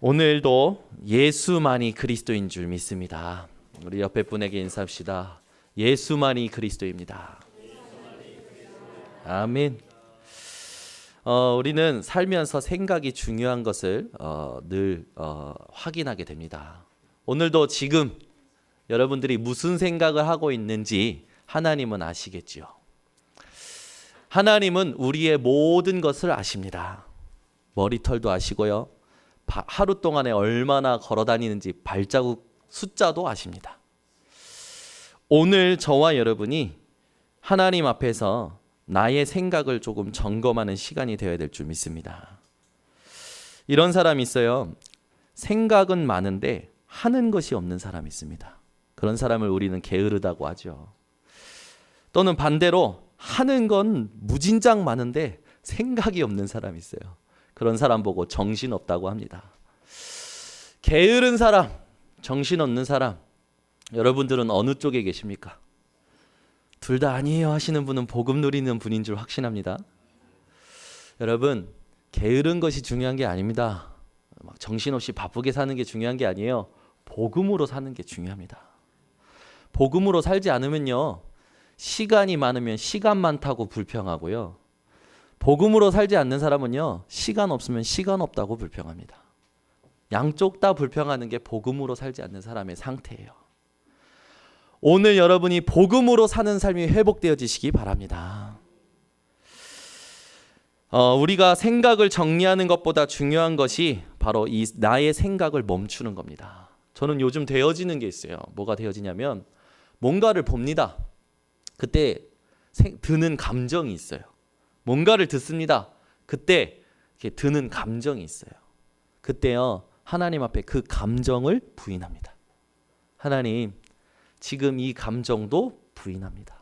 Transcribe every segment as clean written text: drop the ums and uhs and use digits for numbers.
오늘도 예수만이 그리스도인 줄 믿습니다. 우리 옆에 분에게 인사합시다. 예수만이 그리스도입니다. 아멘. 우리는 살면서 생각이 중요한 것을 늘 확인하게 됩니다. 오늘도 지금 여러분들이 무슨 생각을 하고 있는지 하나님은 아시겠지요. 하나님은 우리의 모든 것을 아십니다. 머리털도 아시고요. 하루 동안에 얼마나 걸어 다니는지 발자국 숫자도 아십니다. 오늘 저와 여러분이 하나님 앞에서 나의 생각을 조금 점검하는 시간이 되어야 될 줄 믿습니다. 이런 사람이 있어요. 생각은 많은데 하는 것이 없는 사람이 있습니다. 그런 사람을 우리는 게으르다고 하죠. 또는 반대로 하는 건 무진장 많은데 생각이 없는 사람이 있어요. 그런 사람 보고 정신없다고 합니다. 게으른 사람, 정신없는 사람, 여러분들은 어느 쪽에 계십니까? 둘 다 아니에요 하시는 분은 복음 누리는 분인 줄 확신합니다. 여러분, 게으른 것이 중요한 게 아닙니다. 막 정신없이 바쁘게 사는 게 중요한 게 아니에요. 복음으로 사는 게 중요합니다. 복음으로 살지 않으면요, 시간이 많으면 시간 많다고 불평하고요, 복음으로 살지 않는 사람은요, 시간 없으면 시간 없다고 불평합니다. 양쪽 다 불평하는 게 복음으로 살지 않는 사람의 상태예요. 오늘 여러분이 복음으로 사는 삶이 회복되어지시기 바랍니다. 우리가 생각을 정리하는 것보다 중요한 것이 바로 이 나의 생각을 멈추는 겁니다. 저는 요즘 되어지는 게 있어요. 뭐가 되어지냐면 뭔가를 봅니다. 그때 드는 감정이 있어요. 뭔가를 듣습니다. 그때 이렇게 드는 감정이 있어요. 그때요, 하나님 앞에 그 감정을 부인합니다. 하나님, 지금 이 감정도 부인합니다.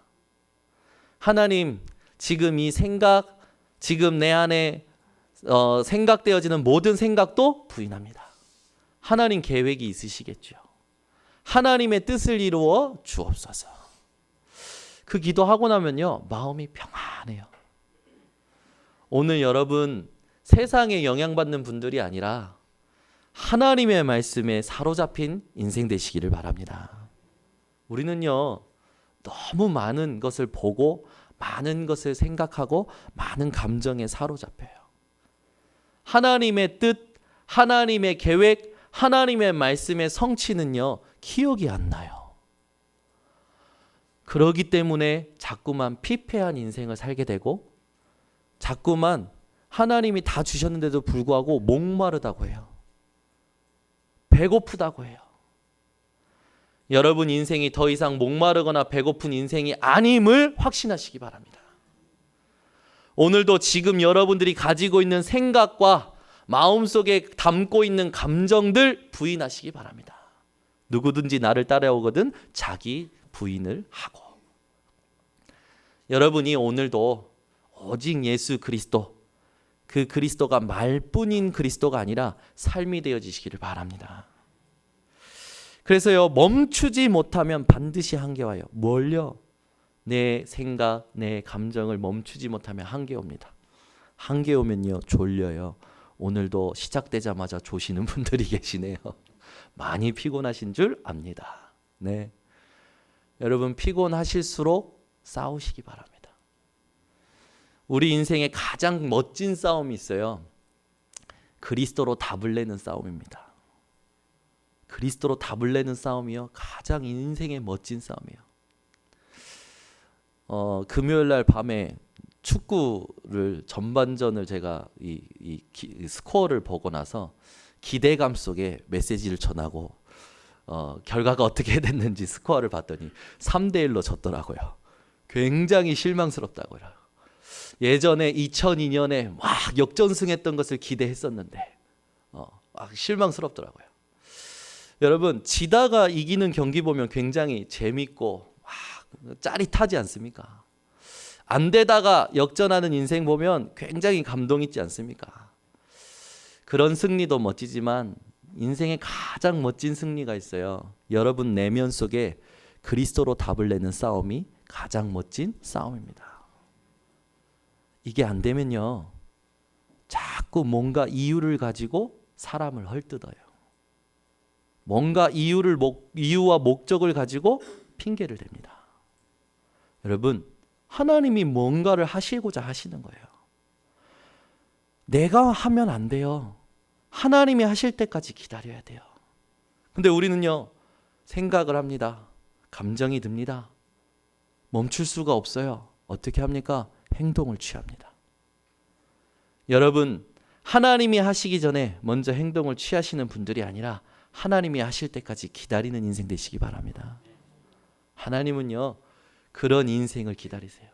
하나님, 지금 이 생각, 지금 내 안에 생각되어지는 모든 생각도 부인합니다. 하나님 계획이 있으시겠죠. 하나님의 뜻을 이루어 주옵소서. 그 기도하고 나면요, 마음이 평안해요. 오늘 여러분, 세상에 영향받는 분들이 아니라 하나님의 말씀에 사로잡힌 인생 되시기를 바랍니다. 우리는요, 너무 많은 것을 보고 많은 것을 생각하고 많은 감정에 사로잡혀요. 하나님의 뜻, 하나님의 계획, 하나님의 말씀의 성취는요, 기억이 안 나요. 그러기 때문에 자꾸만 피폐한 인생을 살게 되고, 자꾸만 하나님이 다 주셨는데도 불구하고 목마르다고 해요. 배고프다고 해요. 여러분 인생이 더 이상 목마르거나 배고픈 인생이 아님을 확신하시기 바랍니다. 오늘도 지금 여러분들이 가지고 있는 생각과 마음속에 담고 있는 감정들 부인하시기 바랍니다. 누구든지 나를 따라오거든 자기 부인을 하고. 여러분이 오늘도 오직 예수 그리스도, 그 그리스도가 말뿐인 그리스도가 아니라 삶이 되어지시기를 바랍니다. 그래서요, 멈추지 못하면 반드시 한계 와요. 뭘요? 내 생각, 내 감정을 멈추지 못하면 한계 옵니다. 한계 오면요, 졸려요. 오늘도 시작되자마자 조시는 분들이 계시네요. 많이 피곤하신 줄 압니다. 네, 여러분 피곤하실수록 싸우시기 바랍니다. 우리 인생에 가장 멋진 싸움이 있어요. 그리스도로 답을 내는 싸움입니다. 그리스도로 답을 내는 싸움이요, 가장 인생의 멋진 싸움이에요. 금요일 날 밤에 축구를 전반전을 제가 이 스코어를 보고 나서 기대감 속에 메시지를 전하고 결과가 어떻게 됐는지 스코어를 봤더니 3대1로 졌더라고요. 굉장히 실망스럽다고요. 예전에 2002년에 막 역전승했던 것을 기대했었는데 막 실망스럽더라고요. 여러분, 지다가 이기는 경기 보면 굉장히 재밌고 막 짜릿하지 않습니까? 안 되다가 역전하는 인생 보면 굉장히 감동 있지 않습니까? 그런 승리도 멋지지만 인생에 가장 멋진 승리가 있어요. 여러분 내면 속에 그리스도로 답을 내는 싸움이 가장 멋진 싸움입니다. 이게 안 되면요, 자꾸 뭔가 이유를 가지고 사람을 헐뜯어요. 뭔가 이유와 목적을 가지고 핑계를 댑니다. 여러분, 하나님이 뭔가를 하시고자 하시는 거예요. 내가 하면 안 돼요. 하나님이 하실 때까지 기다려야 돼요. 근데 우리는요, 생각을 합니다. 감정이 듭니다. 멈출 수가 없어요. 어떻게 합니까? 행동을 취합니다. 여러분, 하나님이 하시기 전에 먼저 행동을 취하시는 분들이 아니라 하나님이 하실 때까지 기다리는 인생 되시기 바랍니다. 하나님은요, 그런 인생을 기다리세요.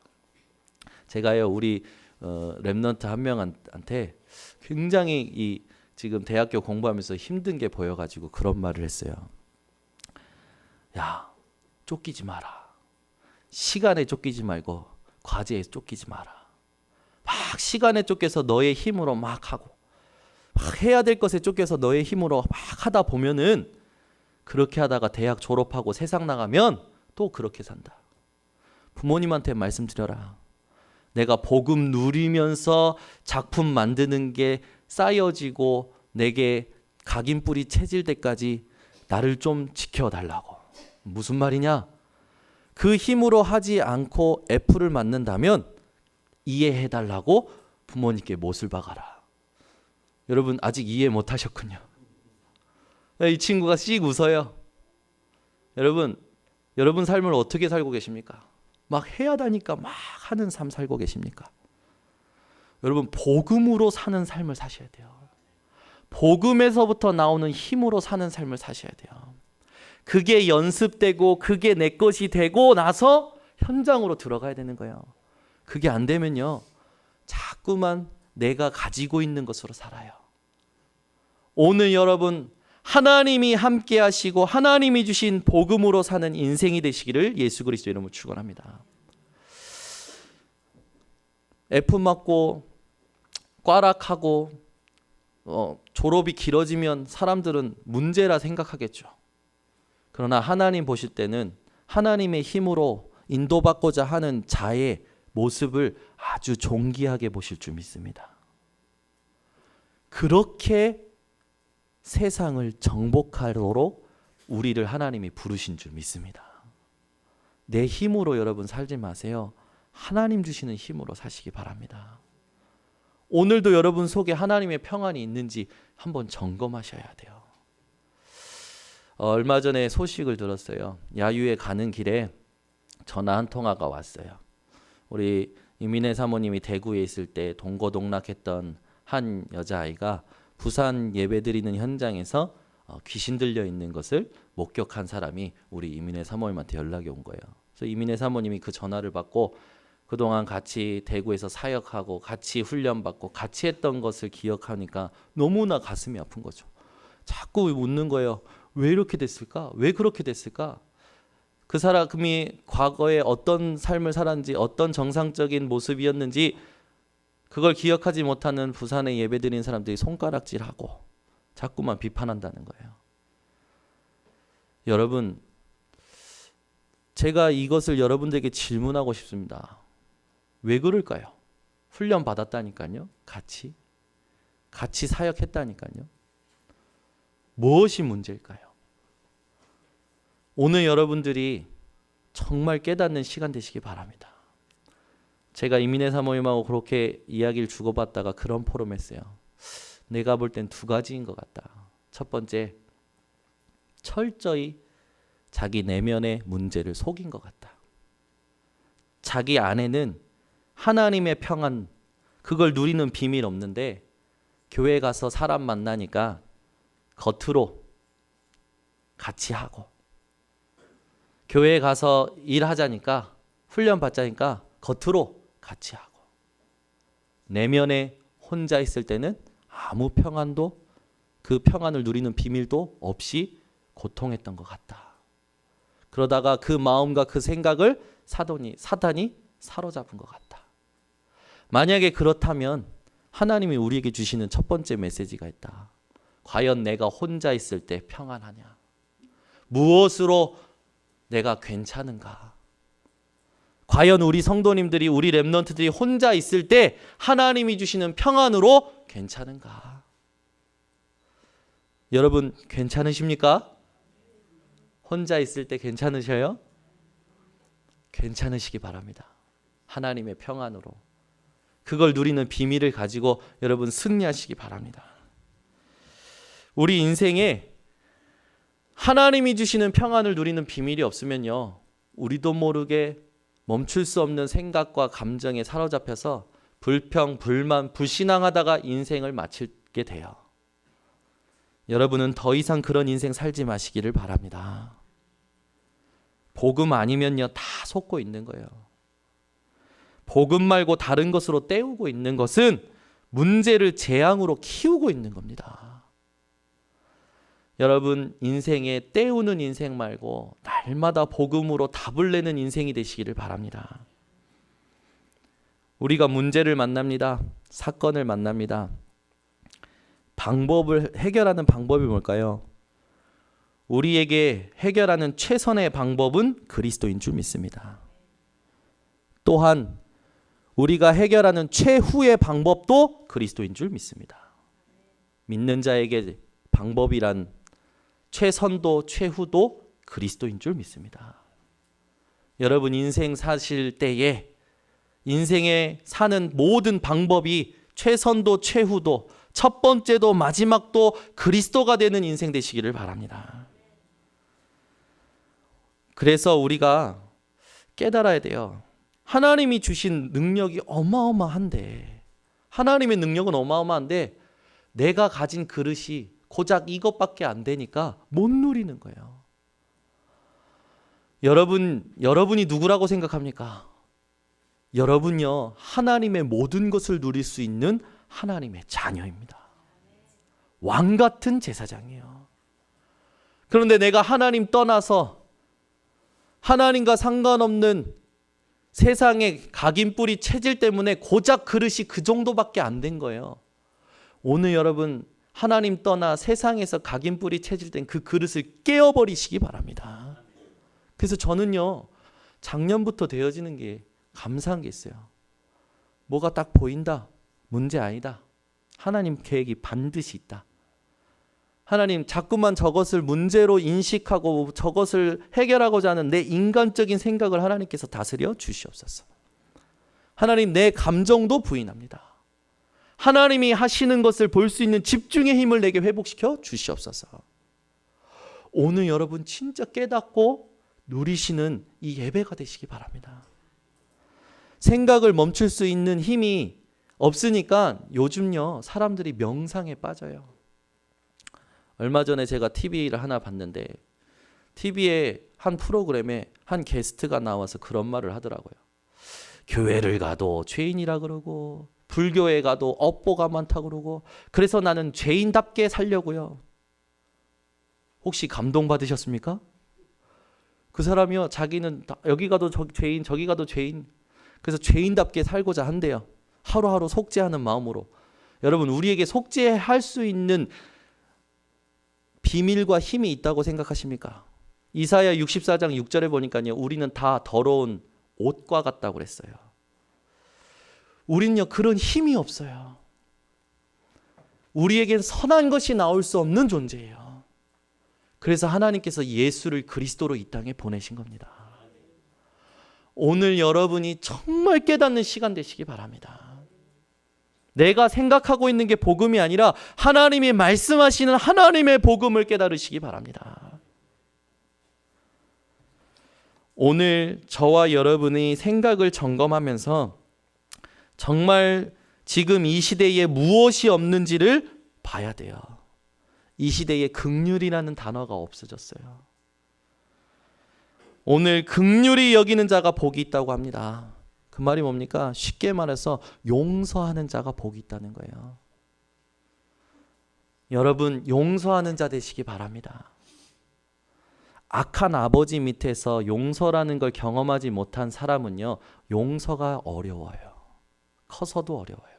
제가요, 우리 렘넌트 한 명한테 굉장히 지금 대학교 공부하면서 힘든 게 보여가지고 그런 말을 했어요. 야, 쫓기지 마라. 시간에 쫓기지 말고 과제에 쫓기지 마라. 막 시간에 쫓겨서 너의 힘으로 막 하고, 막 해야 될 것에 쫓겨서 너의 힘으로 막 하다 보면은 그렇게 하다가 대학 졸업하고 세상 나가면 또 그렇게 산다. 부모님한테 말씀드려라. 내가 복음 누리면서 작품 만드는 게 쌓여지고 내게 각인뿌리 채질 때까지 나를 좀 지켜달라고. 무슨 말이냐? 그 힘으로 하지 않고 F를 맞는다면 이해해달라고 부모님께 못을 박아라. 여러분, 아직 이해 못하셨군요. 이 친구가 씩 웃어요. 여러분 삶을 어떻게 살고 계십니까? 막 해야 하니까 막 하는 삶 살고 계십니까? 여러분, 복음으로 사는 삶을 사셔야 돼요. 복음에서부터 나오는 힘으로 사는 삶을 사셔야 돼요. 그게 연습되고 그게 내 것이 되고 나서 현장으로 들어가야 되는 거예요. 그게 안 되면요, 자꾸만 내가 가지고 있는 것으로 살아요. 오늘 여러분, 하나님이 함께 하시고 하나님이 주신 복음으로 사는 인생이 되시기를 예수 그리스도 이름으로 축원합니다. F 맞고 꽈락하고 졸업이 길어지면 사람들은 문제라 생각하겠죠. 그러나 하나님 보실 때는 하나님의 힘으로 인도받고자 하는 자의 모습을 아주 존귀하게 보실 줄 믿습니다. 그렇게 세상을 정복하도록 우리를 하나님이 부르신 줄 믿습니다. 내 힘으로 여러분 살지 마세요. 하나님 주시는 힘으로 사시기 바랍니다. 오늘도 여러분 속에 하나님의 평안이 있는지 한번 점검하셔야 돼요. 얼마 전에 소식을 들었어요. 야유회 가는 길에 전화 한 통화가 왔어요. 우리 이민혜 사모님이 대구에 있을 때 동거동락했던 한 여자아이가 부산 예배드리는 현장에서 귀신 들려 있는 것을 목격한 사람이 우리 이민혜 사모님한테 연락이 온 거예요. 그래서 이민혜 사모님이 그 전화를 받고 그동안 같이 대구에서 사역하고 같이 훈련받고 같이 했던 것을 기억하니까 너무나 가슴이 아픈 거죠. 자꾸 묻는 거예요. 왜 이렇게 됐을까? 왜 그렇게 됐을까? 그 사람이 과거에 어떤 삶을 살았는지, 어떤 정상적인 모습이었는지 그걸 기억하지 못하는 부산에 예배드린 사람들이 손가락질하고 자꾸만 비판한다는 거예요. 여러분, 제가 이것을 여러분들에게 질문하고 싶습니다. 왜 그럴까요? 훈련 받았다니까요. 같이 사역했다니까요. 무엇이 문제일까요? 오늘 여러분들이 정말 깨닫는 시간 되시기 바랍니다. 제가 이민혜 사모님하고 그렇게 이야기를 주고받다가 그런 포럼 했어요. 내가 볼 땐 두 가지인 것 같다. 첫 번째, 철저히 자기 내면의 문제를 속인 것 같다. 자기 안에는 하나님의 평안, 그걸 누리는 비밀 없는데 교회 가서 사람 만나니까 겉으로 같이 하고, 교회에 가서 일하자니까, 훈련 받자니까 겉으로 같이 하고, 내면에 혼자 있을 때는 아무 평안도, 그 평안을 누리는 비밀도 없이 고통했던 것 같다. 그러다가 그 마음과 그 생각을 사단이 사로잡은 것 같다. 만약에 그렇다면 하나님이 우리에게 주시는 첫 번째 메시지가 있다. 과연 내가 혼자 있을 때 평안하냐? 무엇으로 내가 괜찮은가? 과연 우리 성도님들이, 우리 렘넌트들이 혼자 있을 때 하나님이 주시는 평안으로 괜찮은가? 여러분 괜찮으십니까? 혼자 있을 때 괜찮으셔요? 괜찮으시기 바랍니다. 하나님의 평안으로 그걸 누리는 비밀을 가지고 여러분 승리하시기 바랍니다. 우리 인생에 하나님이 주시는 평안을 누리는 비밀이 없으면요, 우리도 모르게 멈출 수 없는 생각과 감정에 사로잡혀서 불평, 불만, 불신앙하다가 인생을 마치게 돼요. 여러분은 더 이상 그런 인생 살지 마시기를 바랍니다. 복음 아니면요, 다 속고 있는 거예요. 복음 말고 다른 것으로 때우고 있는 것은 문제를 재앙으로 키우고 있는 겁니다. 여러분 인생에 때우는 인생 말고 날마다 복음으로 답을 내는 인생이 되시기를 바랍니다. 우리가 문제를 만납니다. 사건을 만납니다. 해결하는 방법이 뭘까요? 우리에게 해결하는 최선의 방법은 그리스도인 줄 믿습니다. 또한 우리가 해결하는 최후의 방법도 그리스도인 줄 믿습니다. 믿는 자에게 방법이란 최선도 최후도 그리스도인 줄 믿습니다. 여러분 인생 사실 때에 인생에 사는 모든 방법이 최선도 최후도 첫 번째도 마지막도 그리스도가 되는 인생 되시기를 바랍니다. 그래서 우리가 깨달아야 돼요. 하나님이 주신 능력이 어마어마한데, 하나님의 능력은 어마어마한데 내가 가진 그릇이 고작 이것밖에 안 되니까 못 누리는 거예요. 여러분이 누구라고 생각합니까? 여러분요, 하나님의 모든 것을 누릴 수 있는 하나님의 자녀입니다. 왕 같은 제사장이에요. 그런데 내가 하나님 떠나서 하나님과 상관없는 세상의 각인뿌리 체질 때문에 고작 그릇이 그 정도밖에 안 된 거예요. 오늘 여러분 하나님 떠나 세상에서 각인뿌리 체질된 그 그릇을 깨어버리시기 바랍니다. 그래서 저는요, 작년부터 되어지는 게 감사한 게 있어요. 뭐가 딱 보인다. 문제 아니다. 하나님 계획이 반드시 있다. 하나님 자꾸만 저것을 문제로 인식하고 저것을 해결하고자 하는 내 인간적인 생각을 하나님께서 다스려 주시옵소서. 하나님 내 감정도 부인합니다. 하나님이 하시는 것을 볼 수 있는 집중의 힘을 내게 회복시켜 주시옵소서. 오늘 여러분 진짜 깨닫고 누리시는 이 예배가 되시기 바랍니다. 생각을 멈출 수 있는 힘이 없으니까 요즘요 사람들이 명상에 빠져요. 얼마 전에 제가 TV를 하나 봤는데 TV의 한 프로그램에 한 게스트가 나와서 그런 말을 하더라고요. 교회를 가도 죄인이라 그러고 불교에 가도 업보가 많다 그러고 그래서 나는 죄인답게 살려고요. 혹시 감동받으셨습니까? 그 사람이요, 자기는 여기 가도 죄인 저기 가도 죄인, 그래서 죄인답게 살고자 한대요. 하루하루 속죄하는 마음으로. 여러분 우리에게 속죄할 수 있는 비밀과 힘이 있다고 생각하십니까? 이사야 64장 6절에 보니까요, 우리는 다 더러운 옷과 같다고 그랬어요. 우리는요 그런 힘이 없어요. 우리에겐 선한 것이 나올 수 없는 존재예요. 그래서 하나님께서 예수를 그리스도로 이 땅에 보내신 겁니다. 오늘 여러분이 정말 깨닫는 시간 되시기 바랍니다. 내가 생각하고 있는 게 복음이 아니라 하나님이 말씀하시는 하나님의 복음을 깨달으시기 바랍니다. 오늘 저와 여러분이 생각을 점검하면서 정말 지금 이 시대에 무엇이 없는지를 봐야 돼요. 이 시대에 긍휼이라는 단어가 없어졌어요. 오늘 긍휼히 여기는 자가 복이 있다고 합니다. 그 말이 뭡니까? 쉽게 말해서 용서하는 자가 복이 있다는 거예요. 여러분 용서하는 자 되시기 바랍니다. 악한 아버지 밑에서 용서라는 걸 경험하지 못한 사람은요, 용서가 어려워요. 커서도 어려워요.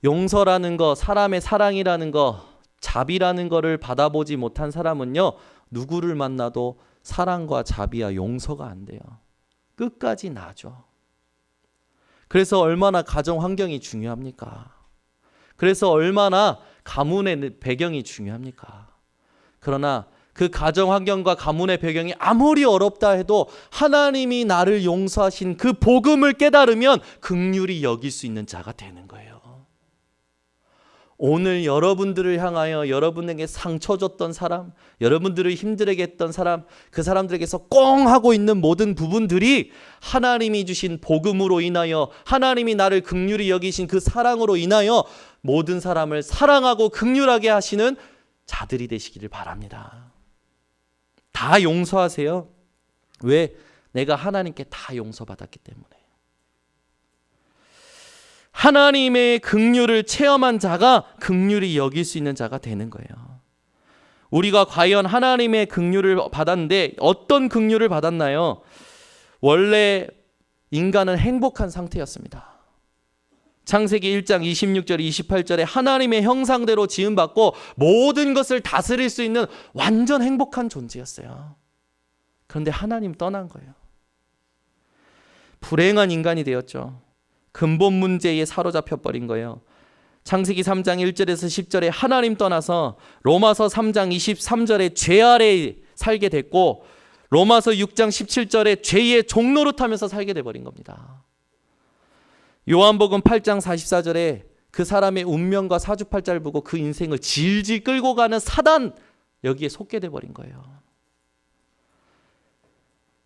용서라는 거, 사람의 사랑이라는 거, 자비라는 거를 받아보지 못한 사람은요, 누구를 만나도 사랑과 자비와 용서가 안 돼요. 끝까지 나죠. 그래서 얼마나 가정 환경이 중요합니까? 그래서 얼마나 가문의 배경이 중요합니까? 그러나 그 가정 환경과 가문의 배경이 아무리 어렵다 해도 하나님이 나를 용서하신 그 복음을 깨달으면 긍휼히 여길 수 있는 자가 되는 거예요. 오늘 여러분들을 향하여 여러분에게 상처 줬던 사람, 여러분들을 힘들게 했던 사람, 그 사람들에게서 꽁 하고 있는 모든 부분들이 하나님이 주신 복음으로 인하여, 하나님이 나를 긍휼히 여기신 그 사랑으로 인하여 모든 사람을 사랑하고 긍휼하게 하시는 자들이 되시기를 바랍니다. 다 용서하세요. 왜? 내가 하나님께 다 용서받았기 때문에. 하나님의 긍휼을 체험한 자가 긍휼히 여길 수 있는 자가 되는 거예요. 우리가 과연 하나님의 긍휼을 받았는데 어떤 긍휼을 받았나요? 원래 인간은 행복한 상태였습니다. 창세기 1장 26절 28절에 하나님의 형상대로 지음받고 모든 것을 다스릴 수 있는 완전 행복한 존재였어요. 그런데 하나님 떠난 거예요. 불행한 인간이 되었죠. 근본 문제에 사로잡혀 버린 거예요. 창세기 3장 1절에서 10절에 하나님 떠나서 로마서 3장 23절에 죄 아래 살게 됐고, 로마서 6장 17절에 죄의 종노릇하면서 살게 돼버린 겁니다. 요한복음 8장 44절에 그 사람의 운명과 사주팔자를 보고 그 인생을 질질 끌고 가는 사단, 여기에 속게 돼버린 거예요.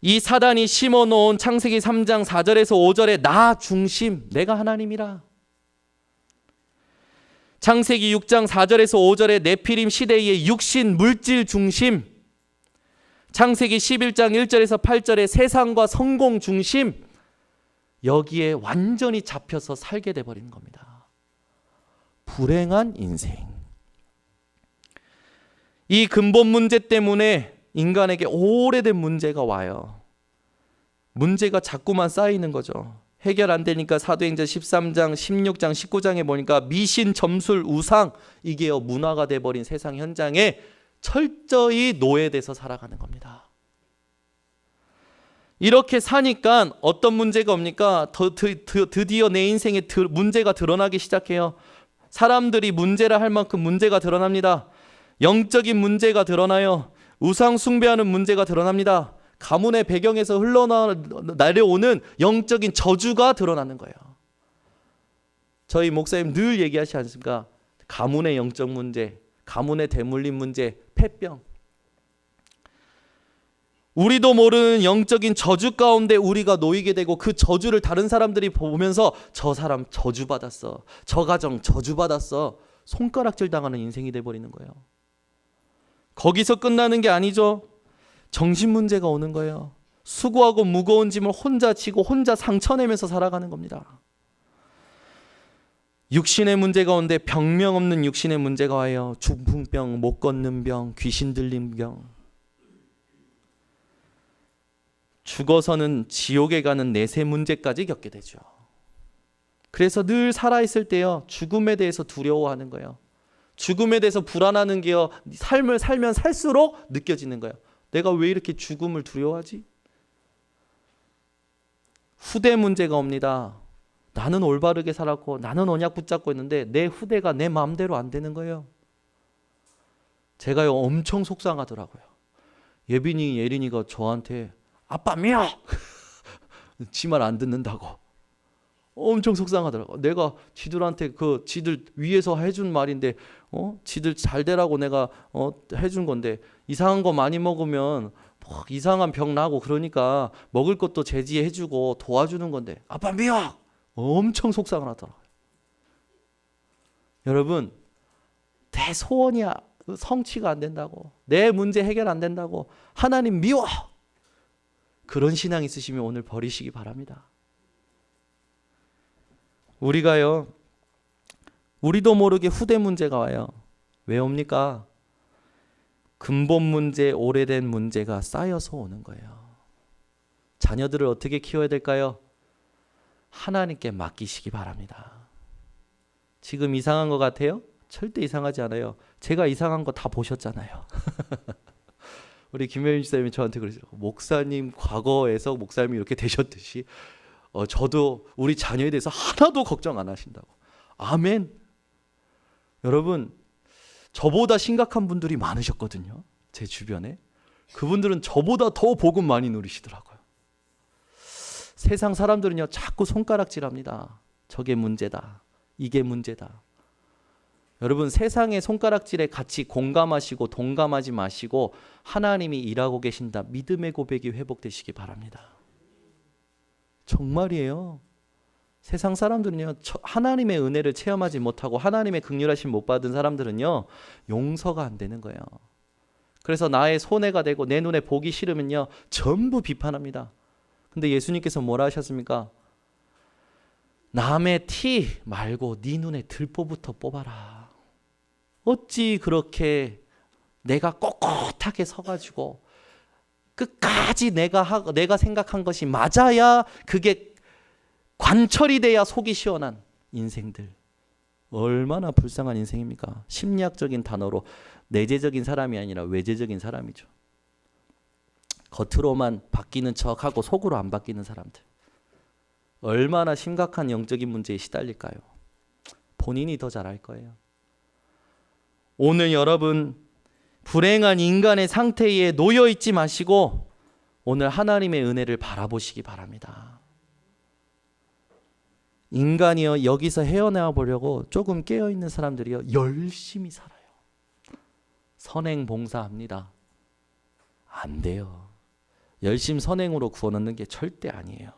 이 사단이 심어놓은 창세기 3장 4절에서 5절에 나 중심, 내가 하나님이라. 창세기 6장 4절에서 5절에 네피림 시대의 육신 물질 중심, 창세기 11장 1절에서 8절에 세상과 성공 중심, 여기에 완전히 잡혀서 살게 돼버린 겁니다. 불행한 인생. 이 근본 문제 때문에 인간에게 오래된 문제가 와요. 문제가 자꾸만 쌓이는 거죠. 해결 안 되니까 사도행전 13장, 16장, 19장에 보니까 미신, 점술, 우상, 이게 문화가 돼버린 세상 현장에 철저히 노예돼서 살아가는 겁니다. 이렇게 사니까 어떤 문제가 옵니까? 드디어 내 인생에 문제가 드러나기 시작해요. 사람들이 문제라 할 만큼 문제가 드러납니다. 영적인 문제가 드러나요. 우상 숭배하는 문제가 드러납니다. 가문의 배경에서 흘러내려오는 영적인 저주가 드러나는 거예요. 저희 목사님 늘 얘기하시지 않습니까? 가문의 영적 문제, 가문의 대물림 문제, 폐병. 우리도 모르는 영적인 저주 가운데 우리가 놓이게 되고, 그 저주를 다른 사람들이 보면서 저 사람 저주받았어, 저 가정 저주받았어, 손가락질 당하는 인생이 돼버리는 거예요. 거기서 끝나는 게 아니죠. 정신 문제가 오는 거예요. 수고하고 무거운 짐을 혼자 지고 혼자 상처내면서 살아가는 겁니다. 육신의 문제가 오는데 병명 없는 육신의 문제가 와요. 중풍병, 못 걷는 병, 귀신 들린 병. 죽어서는 지옥에 가는 내세 문제까지 겪게 되죠. 그래서 늘 살아있을 때요, 죽음에 대해서 두려워하는 거예요. 죽음에 대해서 불안하는 게요, 삶을 살면 살수록 느껴지는 거예요. 내가 왜 이렇게 죽음을 두려워하지? 후대 문제가 옵니다. 나는 올바르게 살았고 나는 언약 붙잡고 있는데 내 후대가 내 마음대로 안 되는 거예요. 제가요 엄청 속상하더라고요. 예빈이, 예린이가 저한테 아빠 미워! 지 말 안 듣는다고 엄청 속상하더라고. 내가 지들한테 지들 위에서 해준 말인데, 지들 잘 되라고 내가 해준 건데, 이상한 거 많이 먹으면 이상한 병 나고 그러니까 먹을 것도 제지해주고 도와주는 건데 아빠 미워! 엄청 속상을 하더라고요. 여러분, 내 소원이 성취가 안 된다고, 내 문제 해결 안 된다고 하나님 미워! 그런 신앙 있으시면 오늘 버리시기 바랍니다. 우리가요, 우리도 모르게 후대 문제가 와요. 왜 옵니까? 근본 문제, 오래된 문제가 쌓여서 오는 거예요. 자녀들을 어떻게 키워야 될까요? 하나님께 맡기시기 바랍니다. 지금 이상한 것 같아요? 절대 이상하지 않아요. 제가 이상한 거 다 보셨잖아요. 우리 김혜민 집사님이 저한테 그러시더라고요. 목사님 과거에서 목사님이 이렇게 되셨듯이 저도 우리 자녀에 대해서 하나도 걱정 안 하신다고. 아멘. 여러분, 저보다 심각한 분들이 많으셨거든요. 제 주변에. 그분들은 저보다 더 복음 많이 누리시더라고요. 세상 사람들은요, 자꾸 손가락질합니다. 저게 문제다. 이게 문제다. 여러분, 세상의 손가락질에 같이 공감하시고 동감하지 마시고 하나님이 일하고 계신다. 믿음의 고백이 회복되시기 바랍니다. 정말이에요. 세상 사람들은요, 하나님의 은혜를 체험하지 못하고 하나님의 긍휼하심 못 받은 사람들은요, 용서가 안 되는 거예요. 그래서 나의 손해가 되고 내 눈에 보기 싫으면요, 전부 비판합니다. 근데 예수님께서 뭐라 하셨습니까? 남의 티 말고 네 눈에 들보부터 뽑아라. 어찌 그렇게 내가 꼿꼿하게 서가지고 끝까지 내가 생각한 것이 맞아야 그게 관철이 돼야 속이 시원한 인생들. 얼마나 불쌍한 인생입니까? 심리학적인 단어로 내재적인 사람이 아니라 외재적인 사람이죠. 겉으로만 바뀌는 척하고 속으로 안 바뀌는 사람들. 얼마나 심각한 영적인 문제에 시달릴까요? 본인이 더 잘 알 거예요. 오늘 여러분, 불행한 인간의 상태에 놓여 있지 마시고 오늘 하나님의 은혜를 바라보시기 바랍니다. 인간이요, 여기서 헤어나와 보려고 조금 깨어있는 사람들이요, 열심히 살아요. 선행 봉사합니다. 안 돼요. 열심 선행으로 구원 얻는 게 절대 아니에요.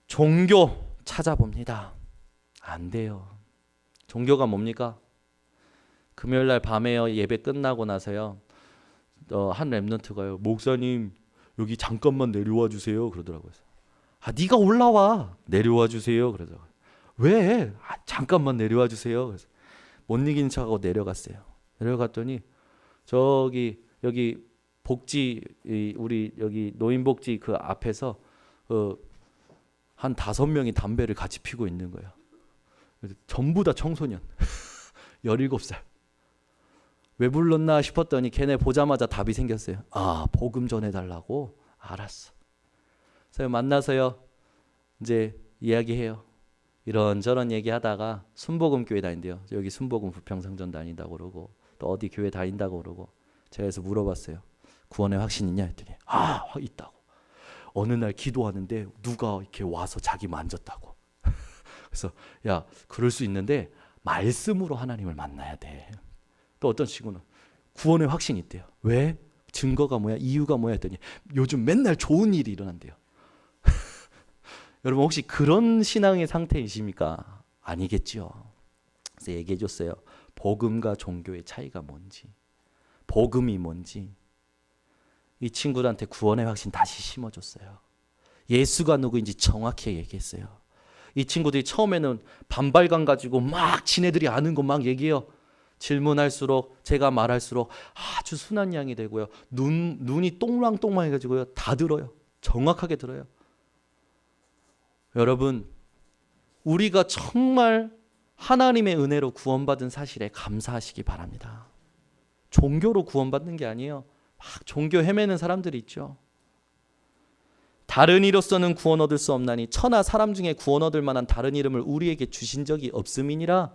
종교 찾아봅니다. 안 돼요. 종교가 뭡니까? 금요일날 밤에요, 예배 끝나고 나서요, 한 랩런트가요, 목사님 여기 잠깐만 내려와 주세요 그러더라고요. 아, 네가 올라와, 내려와 주세요 그러더라고요. 왜? 아, 잠깐만 내려와 주세요. 그래서 못 이기는 척하고 내려갔어요. 내려갔더니 여기 복지, 우리 여기 노인복지 그 앞에서 한 5명이 담배를 같이 피고 있는 거예요. 전부 다 청소년. 17살. 왜 불렀나 싶었더니 걔네 보자마자 답이 생겼어요. 아, 복음 전해달라고? 알았어. 그래서 만나서요, 이제 이야기해요. 이런저런 얘기하다가 순복음교회 다닌대요. 여기 순복음 부평성전 다닌다고 그러고 또 어디 교회 다닌다고 그러고, 제가 그래서 물어봤어요. 구원의 확신 있냐 했더니 있다고. 어느 날 기도하는데 누가 이렇게 와서 자기 만졌다고. 그래서 야, 그럴 수 있는데 말씀으로 하나님을 만나야 돼. 또 어떤 친구는 구원의 확신이 있대요. 왜? 증거가 뭐야? 이유가 뭐야? 했더니 요즘 맨날 좋은 일이 일어난대요. 여러분, 혹시 그런 신앙의 상태이십니까? 아니겠죠. 그래서 얘기해 줬어요. 복음과 종교의 차이가 뭔지, 복음이 뭔지. 이 친구들한테 구원의 확신 다시 심어줬어요. 예수가 누구인지 정확히 얘기했어요. 이 친구들이 처음에는 반발감 가지고 막 지네들이 아는 거 막 얘기해요. 질문할수록, 제가 말할수록 아주 순한 양이 되고요. 눈이 똥랑똥랑 해가지고요, 다 들어요. 정확하게 들어요. 여러분, 우리가 정말 하나님의 은혜로 구원받은 사실에 감사하시기 바랍니다. 종교로 구원받는 게 아니에요. 막 종교 헤매는 사람들이 있죠. 다른 이로서는 구원 얻을 수 없나니 천하 사람 중에 구원 얻을 만한 다른 이름을 우리에게 주신 적이 없음이니라.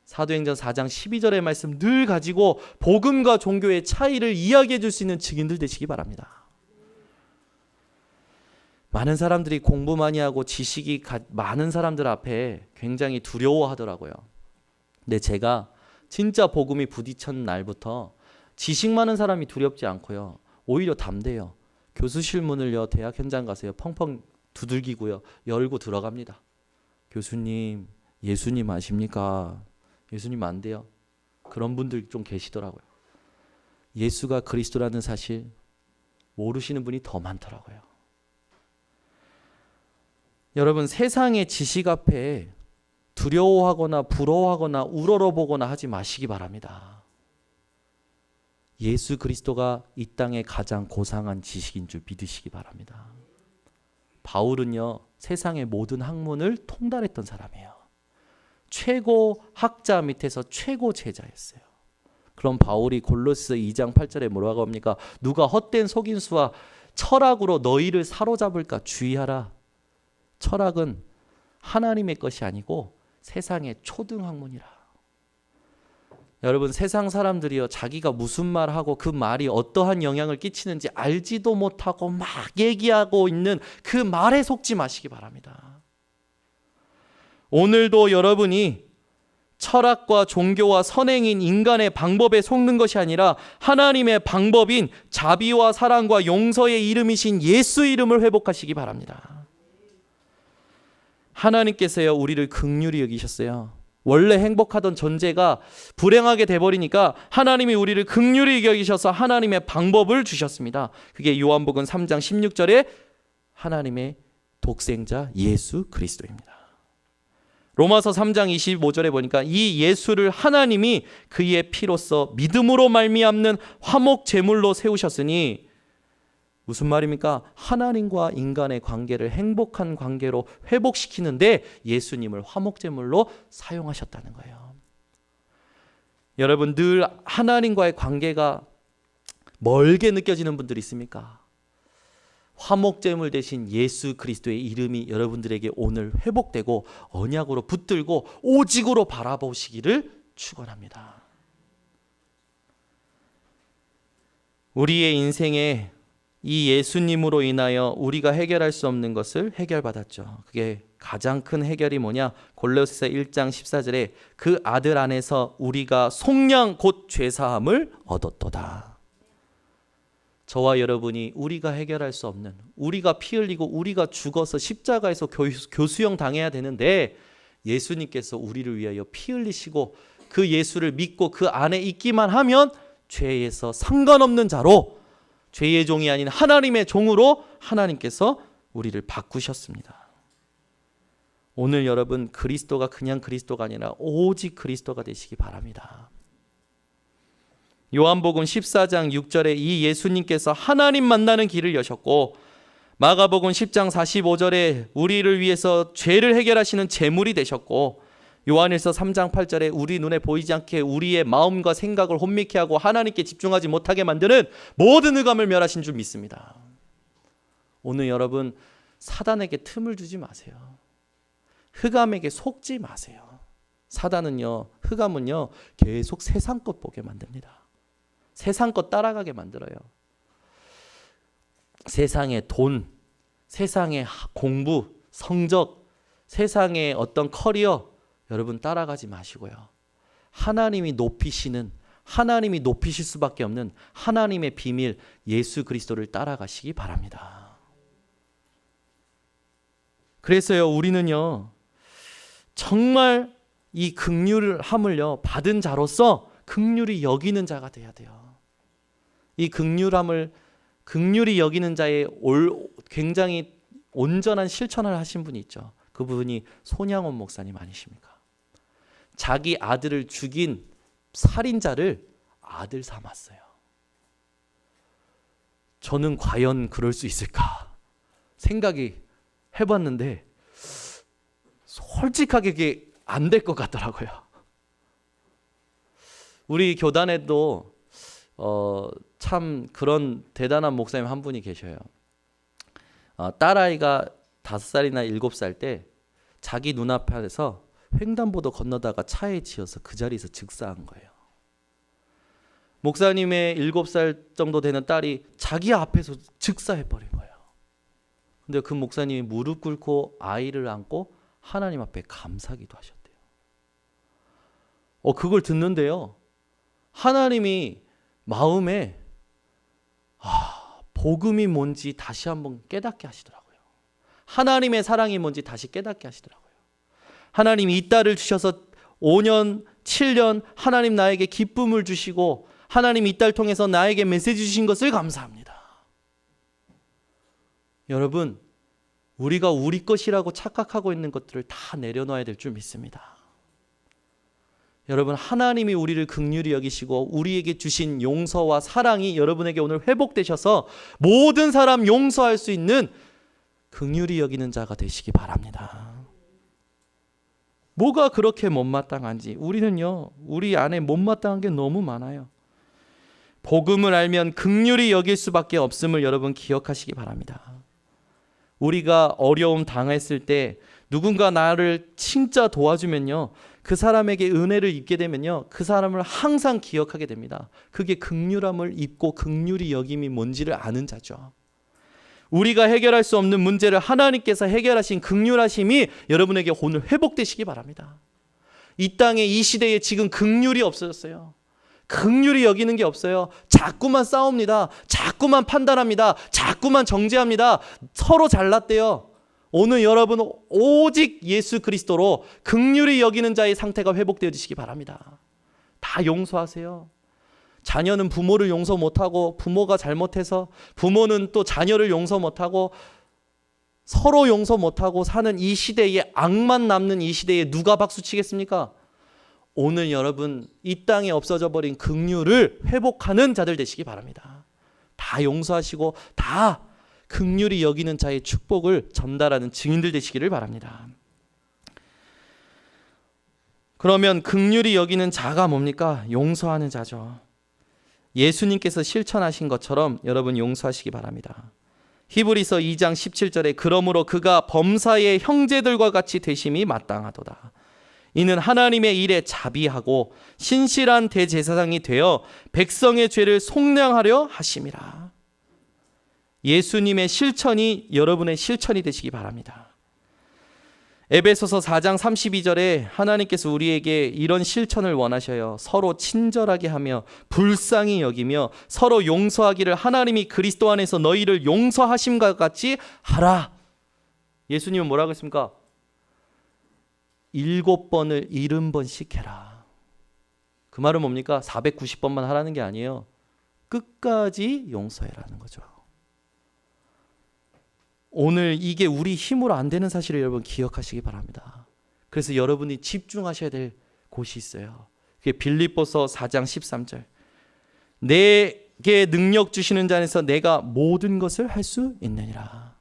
사도행전 4장 12절의 말씀 늘 가지고 복음과 종교의 차이를 이야기해 줄 수 있는 증인들 되시기 바랍니다. 많은 사람들이 공부 많이 하고 지식이 많은 사람들 앞에 굉장히 두려워하더라고요. 근데 제가 진짜 복음이 부딪힌 날부터 지식 많은 사람이 두렵지 않고요, 오히려 담대해요. 교수실 문을요, 대학 현장 가서요, 펑펑 두들기고요, 열고 들어갑니다. 교수님, 예수님 아십니까? 예수님 안 돼요. 그런 분들 좀 계시더라고요. 예수가 그리스도라는 사실 모르시는 분이 더 많더라고요. 여러분, 세상의 지식 앞에 두려워하거나 부러워하거나 우러러보거나 하지 마시기 바랍니다. 예수 그리스도가 이 땅의 가장 고상한 지식인 줄 믿으시기 바랍니다. 바울은요, 세상의 모든 학문을 통달했던 사람이에요. 최고 학자 밑에서 최고 제자였어요. 그럼 바울이 골로새 2장 8절에 뭐라고 합니까? 누가 헛된 속임수와 철학으로 너희를 사로잡을까 주의하라. 철학은 하나님의 것이 아니고 세상의 초등학문이라. 여러분, 세상 사람들이요, 자기가 무슨 말하고 그 말이 어떠한 영향을 끼치는지 알지도 못하고 막 얘기하고 있는 그 말에 속지 마시기 바랍니다. 오늘도 여러분이 철학과 종교와 선행인 인간의 방법에 속는 것이 아니라 하나님의 방법인 자비와 사랑과 용서의 이름이신 예수 이름을 회복하시기 바랍니다. 하나님께서요, 우리를 긍휼히 여기셨어요. 원래 행복하던 존재가 불행하게 돼버리니까 하나님이 우리를 긍휼히 여기셔서 하나님의 방법을 주셨습니다. 그게 요한복음 3장 16절에 하나님의 독생자 예수 그리스도입니다. 로마서 3장 25절에 보니까 이 예수를 하나님이 그의 피로써 믿음으로 말미암는 화목 제물로 세우셨으니, 무슨 말입니까? 하나님과 인간의 관계를 행복한 관계로 회복시키는데 예수님을 화목 제물로 사용하셨다는 거예요. 여러분, 늘 하나님과의 관계가 멀게 느껴지는 분들이 있습니까? 화목 제물 대신 예수 그리스도의 이름이 여러분들에게 오늘 회복되고 언약으로 붙들고 오직으로 바라보시기를 축원합니다. 우리의 인생에 이 예수님으로 인하여 우리가 해결할 수 없는 것을 해결받았죠. 그게 가장 큰 해결이 뭐냐? 골로새서 1장 14절에 그 아들 안에서 우리가 속량 곧 죄사함을 얻었도다. 저와 여러분이 우리가 해결할 수 없는, 우리가 피 흘리고 우리가 죽어서 십자가에서 교수형 당해야 되는데 예수님께서 우리를 위하여 피 흘리시고 그 예수를 믿고 그 안에 있기만 하면 죄에서 상관없는 자로, 죄의 종이 아닌 하나님의 종으로 하나님께서 우리를 바꾸셨습니다. 오늘 여러분, 그리스도가 그냥 그리스도가 아니라 오직 그리스도가 되시기 바랍니다. 요한복음 14장 6절에 이 예수님께서 하나님 만나는 길을 여셨고, 마가복음 10장 45절에 우리를 위해서 죄를 해결하시는 제물이 되셨고, 요한일서 3장 8절에 우리 눈에 보이지 않게 우리의 마음과 생각을 혼미케 하고 하나님께 집중하지 못하게 만드는 모든 흑암을 멸하신 줄 믿습니다. 오늘 여러분, 사단에게 틈을 주지 마세요. 흑암에게 속지 마세요. 사단은요, 흑암은요, 계속 세상 것 보게 만듭니다. 세상 것 따라가게 만들어요. 세상의 돈, 세상의 공부, 성적, 세상의 어떤 커리어, 여러분 따라가지 마시고요. 하나님이 높이시는, 하나님이 높이실 수밖에 없는 하나님의 비밀 예수 그리스도를 따라가시기 바랍니다. 그래서요, 우리는요, 정말 이 긍휼함을요 받은 자로서 긍휼히 여기는 자가 돼야 돼요. 이 긍휼히 여기는 자의 굉장히 온전한 실천을 하신 분이 있죠. 그분이 손양원 목사님 아니십니까? 자기 아들을 죽인 살인자를 아들 삼았어요. 저는 과연 그럴 수 있을까 생각이 해봤는데 솔직하게 그게 안 될 것 같더라고요. 우리 교단에도 참 그런 대단한 목사님 한 분이 계셔요. 딸아이가 5살이나 7살 때 자기 눈앞에서 횡단보도 건너다가 차에 치여서 그 자리에서 즉사한 거예요. 목사님의 7살 정도 되는 딸이 자기 앞에서 즉사해버린 거예요. 근데 그 목사님이 무릎 꿇고 아이를 안고 하나님 앞에 감사기도 하셨대요. 그걸 듣는데요, 하나님이 마음에 복음이 뭔지 다시 한번 깨닫게 하시더라고요. 하나님의 사랑이 뭔지 다시 깨닫게 하시더라고요. 하나님이 이 딸을 주셔서 5년, 7년 하나님 나에게 기쁨을 주시고 하나님 이 딸 통해서 나에게 메시지 주신 것을 감사합니다. 여러분, 우리가 우리 것이라고 착각하고 있는 것들을 다 내려놔야 될 줄 믿습니다. 여러분, 하나님이 우리를 긍휼히 여기시고 우리에게 주신 용서와 사랑이 여러분에게 오늘 회복되셔서 모든 사람 용서할 수 있는 긍휼히 여기는 자가 되시기 바랍니다. 뭐가 그렇게 못마땅한지, 우리는요, 우리 안에 못마땅한 게 너무 많아요. 복음을 알면 긍휼히 여길 수밖에 없음을 여러분 기억하시기 바랍니다. 우리가 어려움 당했을 때 누군가 나를 진짜 도와주면요, 그 사람에게 은혜를 입게 되면요, 그 사람을 항상 기억하게 됩니다. 그게 긍휼함을 입고 긍휼히 여김이 뭔지를 아는 자죠. 우리가 해결할 수 없는 문제를 하나님께서 해결하신 긍휼하심이 여러분에게 오늘 회복되시기 바랍니다. 이 땅에, 이 시대에 지금 긍휼이 없어졌어요. 긍휼히 여기는 게 없어요. 자꾸만 싸웁니다. 자꾸만 판단합니다. 자꾸만 정죄합니다. 서로 잘났대요. 오늘 여러분 오직 예수 그리스도로 긍휼히 여기는 자의 상태가 회복되어지시기 바랍니다. 다 용서하세요. 자녀는 부모를 용서 못하고, 부모가 잘못해서 부모는 또 자녀를 용서 못하고, 서로 용서 못하고 사는 이 시대에, 악만 남는 이 시대에 누가 박수 치겠습니까? 오늘 여러분 이 땅에 없어져 버린 긍휼을 회복하는 자들 되시기 바랍니다. 다 용서하시고 다 긍휼히 여기는 자의 축복을 전달하는 증인들 되시기를 바랍니다. 그러면 긍휼히 여기는 자가 뭡니까? 용서하는 자죠. 예수님께서 실천하신 것처럼 여러분 용서하시기 바랍니다. 히브리서 2장 17절에 그러므로 그가 범사의 형제들과 같이 되심이 마땅하도다. 이는 하나님의 일에 자비하고 신실한 대제사장이 되어 백성의 죄를 속량하려 하심이라. 예수님의 실천이 여러분의 실천이 되시기 바랍니다. 에베소서 4장 32절에 하나님께서 우리에게 이런 실천을 원하셔요. 서로 친절하게 하며 불쌍히 여기며 서로 용서하기를 하나님이 그리스도 안에서 너희를 용서하심과 같이 하라. 예수님은 뭐라고 했습니까? 7번을 70번씩 해라. 그 말은 뭡니까? 490번만 하라는 게 아니에요. 끝까지 용서해라는 거죠. 오늘 이게 우리 힘으로 안 되는 사실을 여러분 기억하시기 바랍니다. 그래서 여러분이 집중하셔야 될 곳이 있어요. 그게 빌립보서 4장 13절. 내게 능력 주시는 자 안에서 내가 모든 것을 할 수 있느니라.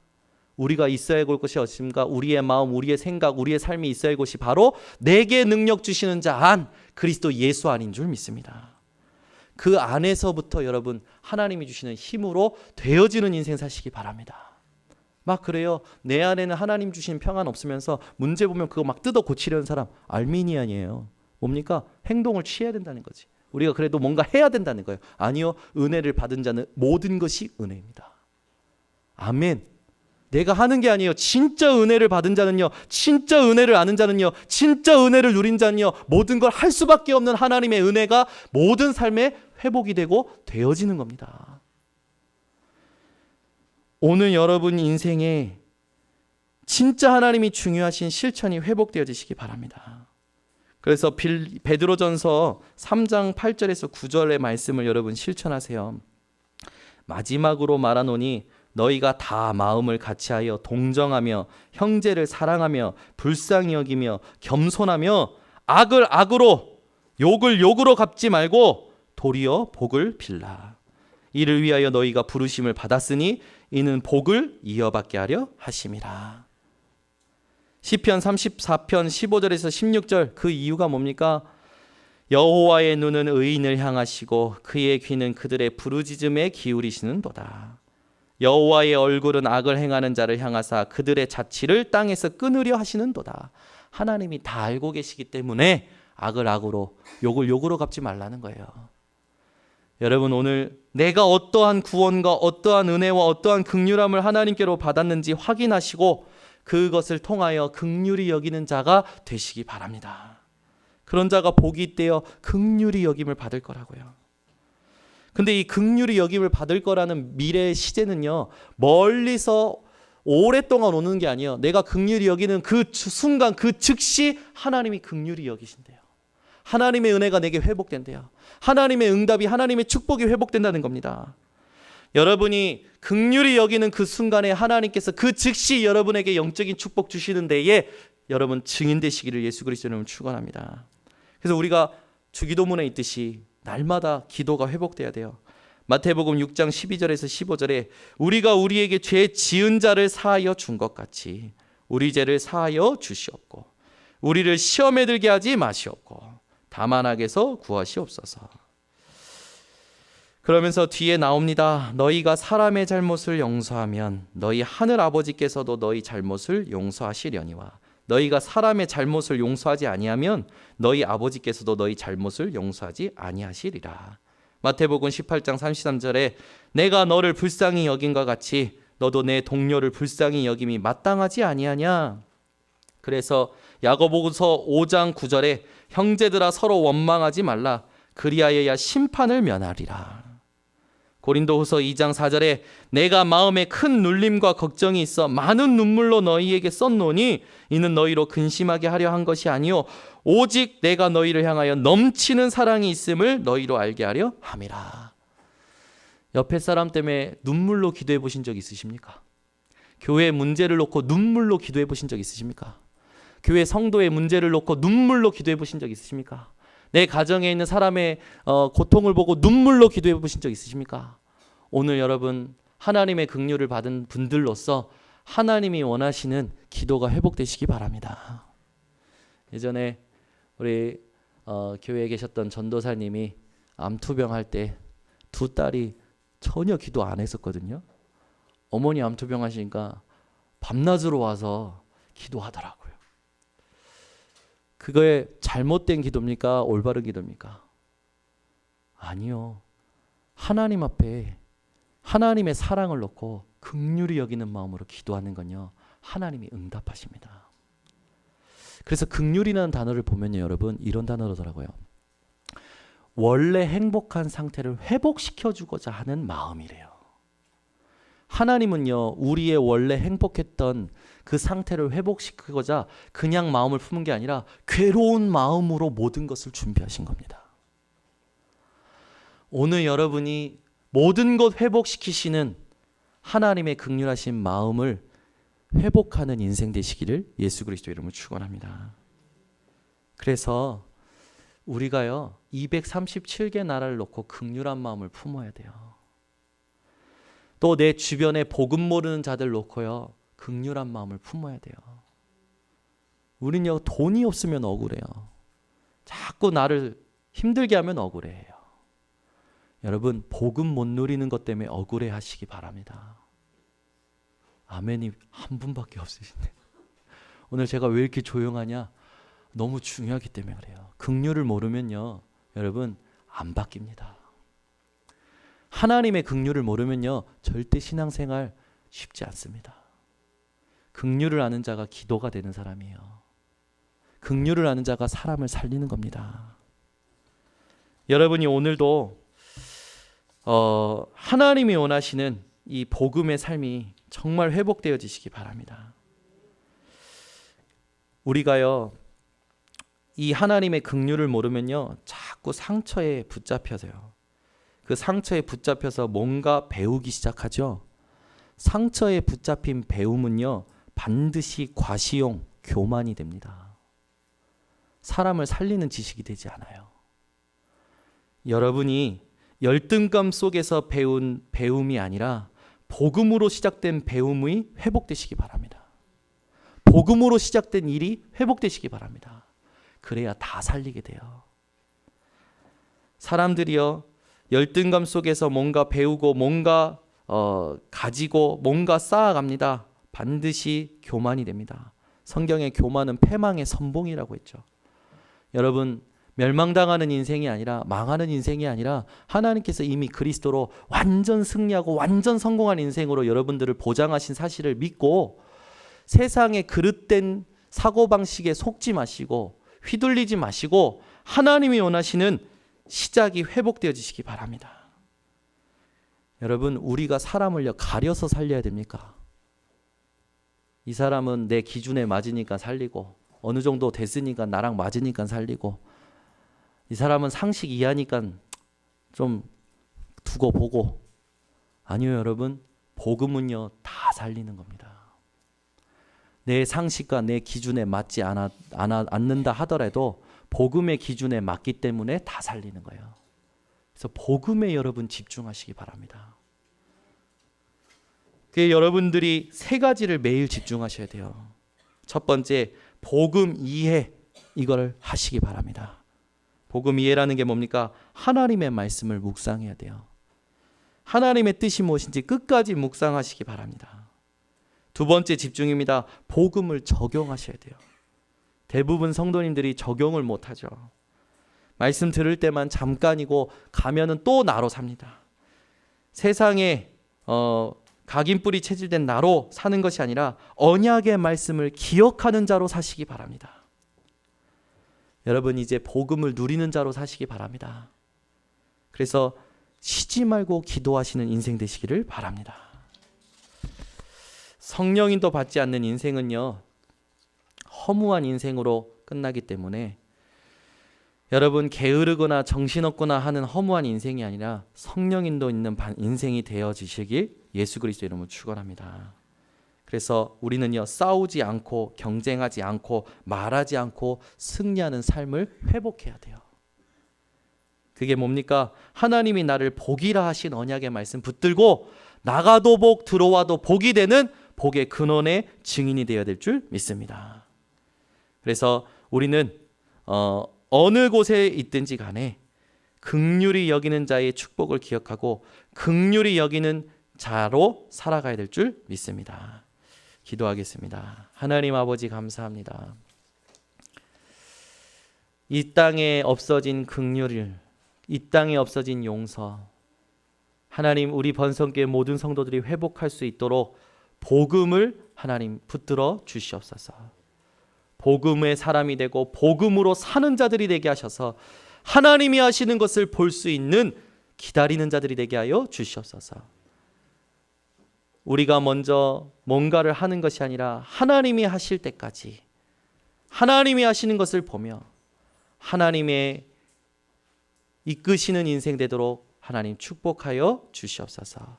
우리가 있어야 할 곳이 어디입니까? 우리의 마음, 우리의 생각, 우리의 삶이 있어야 할 곳이 바로 내게 능력 주시는 자 안, 그리스도 예수 안인 줄 믿습니다. 그 안에서부터 여러분 하나님이 주시는 힘으로 되어지는 인생 사시기 바랍니다. 막 그래요. 내 안에는 하나님 주신 평안 없으면서 문제 보면 그거 막 뜯어 고치려는 사람 알미니안이에요. 뭡니까? 행동을 취해야 된다는 거지. 우리가 그래도 뭔가 해야 된다는 거예요. 아니요. 은혜를 받은 자는 모든 것이 은혜입니다. 아멘. 내가 하는 게 아니에요. 진짜 은혜를 받은 자는요, 진짜 은혜를 아는 자는요, 진짜 은혜를 누린 자는요, 모든 걸 할 수밖에 없는 하나님의 은혜가 모든 삶에 회복이 되고 되어지는 겁니다. 오늘 여러분 인생에 진짜 하나님이 중요하신 실천이 회복되어지시기 바랍니다. 그래서 베드로전서 3장 8절에서 9절의 말씀을 여러분 실천하세요. 마지막으로 말하노니 너희가 다 마음을 같이하여 동정하며 형제를 사랑하며 불쌍히 여기며 겸손하며 악을 악으로 욕을 욕으로 갚지 말고 도리어 복을 빌라. 이를 위하여 너희가 부르심을 받았으니 이는 복을 이어받게 하려 하심이라. 시편 34편 15절에서 16절 그 이유가 뭡니까? 여호와의 눈은 의인을 향하시고 그의 귀는 그들의 부르짖음에 기울이시는도다. 여호와의 얼굴은 악을 행하는 자를 향하사 그들의 자취를 땅에서 끊으려 하시는도다. 하나님이 다 알고 계시기 때문에 악을 악으로 욕을 욕으로 갚지 말라는 거예요. 여러분 오늘 내가 어떠한 구원과 어떠한 은혜와 어떠한 긍휼함을 하나님께로 받았는지 확인하시고 그것을 통하여 긍휼히 여기는 자가 되시기 바랍니다. 그런 자가 복이 있대요. 긍휼히 여김을 받을 거라고요. 근데 이 긍휼히 여김을 받을 거라는 미래의 시제는요, 멀리서 오랫동안 오는 게 아니에요. 내가 긍휼히 여기는 그 순간 그 즉시 하나님이 긍휼히 여기신대요. 하나님의 은혜가 내게 회복된대요. 하나님의 응답이, 하나님의 축복이 회복된다는 겁니다. 여러분이 긍휼히 여기는 그 순간에 하나님께서 그 즉시 여러분에게 영적인 축복 주시는 데에 여러분 증인 되시기를 예수 그리스도 이름으로 축원합니다. 그래서 우리가 주기도문에 있듯이 날마다 기도가 회복돼야 돼요. 마태복음 6장 12절에서 15절에 우리가 우리에게 죄 지은 자를 사하여 준 것 같이 우리 죄를 사하여 주시옵고 우리를 시험에 들게 하지 마시옵고 다만 악에서 구하시옵소서. 그러면서 뒤에 나옵니다. 너희가 사람의 잘못을 용서하면 너희 하늘 아버지께서도 너희 잘못을 용서하시려니와 너희가 사람의 잘못을 용서하지 아니하면 너희 아버지께서도 너희 잘못을 용서하지 아니하시리라. 마태복음 18장 33절에 내가 너를 불쌍히 여긴과 같이 너도 내 동료를 불쌍히 여김이 마땅하지 아니하냐. 그래서 야고보서 5장 9절에 형제들아 서로 원망하지 말라. 그리하여야 심판을 면하리라. 고린도후서 2장 4절에 내가 마음에 큰 눌림과 걱정이 있어 많은 눈물로 너희에게 썼노니 이는 너희로 근심하게 하려 한 것이 아니요 오직 내가 너희를 향하여 넘치는 사랑이 있음을 너희로 알게 하려 함이라. 옆에 사람 때문에 눈물로 기도해 보신 적 있으십니까? 교회 문제를 놓고 눈물로 기도해 보신 적 있으십니까? 교회 성도의 문제를 놓고 눈물로 기도해 보신 적 있으십니까? 내 가정에 있는 사람의 고통을 보고 눈물로 기도해 보신 적 있으십니까? 오늘 여러분 하나님의 긍휼을 받은 분들로서 하나님이 원하시는 기도가 회복되시기 바랍니다. 예전에 우리 교회에 계셨던 전도사님이 암투병 할 때 두 딸이 전혀 기도 안 했었거든요. 어머니 암투병 하시니까 밤낮으로 와서 기도하더라고요. 그거에 잘못된 기도입니까? 올바른 기도입니까? 아니요. 하나님 앞에 하나님의 사랑을 놓고 긍휼히 여기는 마음으로 기도하는 건요, 하나님이 응답하십니다. 그래서 긍휼이라는 단어를 보면요, 여러분 이런 단어더라고요. 원래 행복한 상태를 회복시켜주고자 하는 마음이래요. 하나님은요, 우리의 원래 행복했던 그 상태를 회복시키고자 그냥 마음을 품은 게 아니라 괴로운 마음으로 모든 것을 준비하신 겁니다. 오늘 여러분이 모든 것 회복시키시는 하나님의 긍휼하신 마음을 회복하는 인생 되시기를 예수 그리스도 이름으로 축원합니다. 그래서 우리가요 237개 나라를 놓고 긍휼한 마음을 품어야 돼요. 또 내 주변에 복음 모르는 자들 놓고요 긍휼한 마음을 품어야 돼요. 우린요 돈이 없으면 억울해요. 자꾸 나를 힘들게 하면 억울해요. 여러분 복음 못 누리는 것 때문에 억울해 하시기 바랍니다. 아멘이 한 분밖에 없으신데 오늘 제가 왜 이렇게 조용하냐? 너무 중요하기 때문에 그래요. 긍휼을 모르면요 여러분 안 바뀝니다. 하나님의 긍휼을 모르면요 절대 신앙생활 쉽지 않습니다. 긍휼을 아는 자가 기도가 되는 사람이에요. 긍휼을 아는 자가 사람을 살리는 겁니다. 여러분이 오늘도 하나님이 원하시는 이 복음의 삶이 정말 회복되어지시기 바랍니다. 우리가요 이 하나님의 긍휼을 모르면요 자꾸 상처에 붙잡혀서요. 그 상처에 붙잡혀서 뭔가 배우기 시작하죠. 상처에 붙잡힌 배움은요 반드시 과시용 교만이 됩니다. 사람을 살리는 지식이 되지 않아요. 여러분이 열등감 속에서 배운 배움이 아니라 복음으로 시작된 배움이 회복되시기 바랍니다. 복음으로 시작된 일이 회복되시기 바랍니다. 그래야 다 살리게 돼요. 사람들이요 열등감 속에서 뭔가 배우고 뭔가 가지고 뭔가 쌓아갑니다. 반드시 교만이 됩니다. 성경의 교만은 패망의 선봉이라고 했죠. 여러분 멸망당하는 인생이 아니라 망하는 인생이 아니라 하나님께서 이미 그리스도로 완전 승리하고 완전 성공한 인생으로 여러분들을 보장하신 사실을 믿고 세상의 그릇된 사고방식에 속지 마시고 휘둘리지 마시고 하나님이 원하시는 시작이 회복되어지시기 바랍니다. 여러분 우리가 사람을 가려서 살려야 됩니까? 이 사람은 내 기준에 맞으니까 살리고 어느 정도 됐으니까 나랑 맞으니까 살리고 이 사람은 상식 이하니까 좀 두고 보고 아니요 여러분 복음은요 다 살리는 겁니다. 내 상식과 내 기준에 맞지 않는다 하더라도 복음의 기준에 맞기 때문에 다 살리는 거예요. 그래서 복음에 여러분 집중하시기 바랍니다. 그게 여러분들이 세 가지를 매일 집중하셔야 돼요. 첫 번째 복음 이해 이걸 하시기 바랍니다. 복음 이해라는 게 뭡니까? 하나님의 말씀을 묵상해야 돼요. 하나님의 뜻이 무엇인지 끝까지 묵상하시기 바랍니다. 두 번째 집중입니다. 복음을 적용하셔야 돼요. 대부분 성도님들이 적용을 못하죠. 말씀 들을 때만 잠깐이고 가면은 또 나로 삽니다. 세상에 각인뿔이 체질된 나로 사는 것이 아니라 언약의 말씀을 기억하는 자로 사시기 바랍니다. 여러분 이제 복음을 누리는 자로 사시기 바랍니다. 그래서 쉬지 말고 기도하시는 인생 되시기를 바랍니다. 성령인도 받지 않는 인생은요, 허무한 인생으로 끝나기 때문에 여러분 게으르거나 정신없거나 하는 허무한 인생이 아니라 성령인도 있는 인생이 되어지시길 예수 그리스도 이름으로 축원합니다. 그래서 우리는요, 싸우지 않고 경쟁하지 않고 말하지 않고 승리하는 삶을 회복해야 돼요. 그게 뭡니까? 하나님이 나를 복이라 하신 언약의 말씀 붙들고 나가도 복 들어와도 복이 되는 복의 근원의 증인이 되어야 될 줄 믿습니다. 그래서 우리는 어느 곳에 있든지 간에 긍휼히 여기는 자의 축복을 기억하고 긍휼히 여기는 자로 살아가야 될 줄 믿습니다. 기도하겠습니다. 하나님 아버지 감사합니다. 이 땅에 없어진 긍휼을, 이 땅에 없어진 용서, 하나님 우리 번성교회 모든 성도들이 회복할 수 있도록 복음을 하나님 붙들어 주시옵소서. 복음의 사람이 되고 복음으로 사는 자들이 되게 하셔서 하나님이 하시는 것을 볼 수 있는 기다리는 자들이 되게 하여 주시옵소서. 우리가 먼저 뭔가를 하는 것이 아니라 하나님이 하실 때까지 하나님이 하시는 것을 보며 하나님의 이끄시는 인생 되도록 하나님 축복하여 주시옵소서.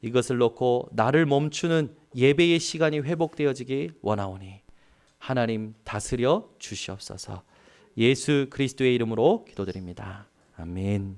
이것을 놓고 나를 멈추는 예배의 시간이 회복되어지기 원하오니 하나님 다스려 주시옵소서. 예수 그리스도의 이름으로 기도드립니다. 아멘.